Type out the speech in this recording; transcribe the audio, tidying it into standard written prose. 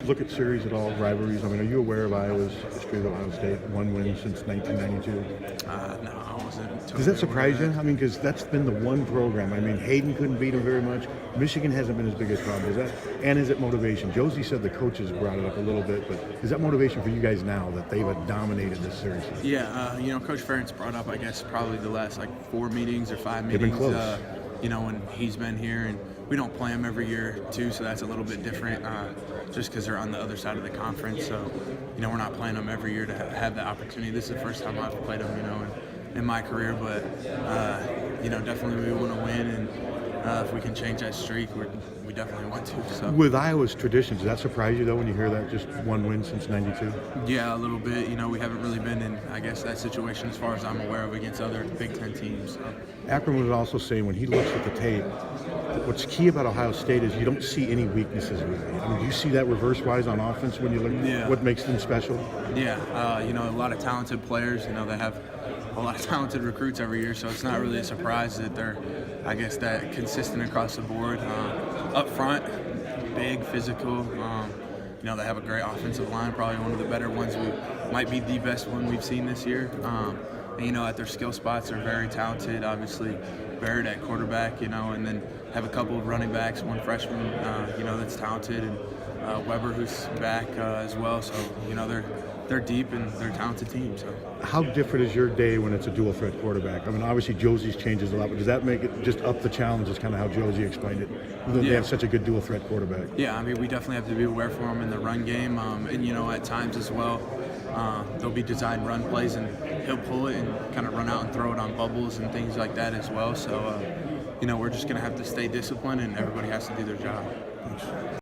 Look at series at all, rivalries. I mean, are you aware of Iowa's history of Ohio State? One win since 1992. No, I wasn't Does that totally aware surprise of you? that. I mean, because that's been the one program. I mean, Hayden couldn't beat him very much. Michigan hasn't been his biggest problem. And is it motivation? Josie said the coaches brought it up a little bit, but is that motivation for you guys now that they've dominated this series? Yeah, Coach Ferentz brought up, I guess, probably the last 4 meetings or 5 They've been meetings. close. When he's been here, and we don't play them every year too, so that's a little bit different. Just because they're on the other side of the conference, so we're not playing them every year to have the opportunity. This is the first time I've played them, in my career, but definitely we want to win, and if we can change that streak, we definitely want to. So. With Iowa's traditions, does that surprise you though when you hear that just one win since '92? Yeah, a little bit. We haven't really been in, I guess, that situation as far as I'm aware of against other Big Ten teams. So. Akron would also say when he looks at the tape, what's key about Ohio State is you don't see any weaknesses really. I mean, do you see that reverse-wise on offense when you look at what makes them special? Yeah, a lot of talented players. They have a lot of talented recruits every year, so it's not really a surprise that they're, I guess, that consistent across the board. Up front, big, physical. They have a great offensive line, probably one of the better ones. Might be the best one we've seen this year. At their skill spots, they're very talented. Obviously, Barrett at quarterback, and then have a couple of running backs, one freshman, that's talented, and Weber who's back as well. So, they're deep and they're a talented team. So. How different is your day when it's a dual threat quarterback? I mean, obviously Josie's changes a lot, but does that make it just up the challenge? Is kind of how Josie explained it. They have such a good dual threat quarterback. Yeah, we definitely have to be aware for him in the run game, and at times as well. There'll be designed run plays, and he'll pull it and kind of run out and throw it on bubbles and things like that as well. So, we're just going to have to stay disciplined, and everybody has to do their job. Thanks.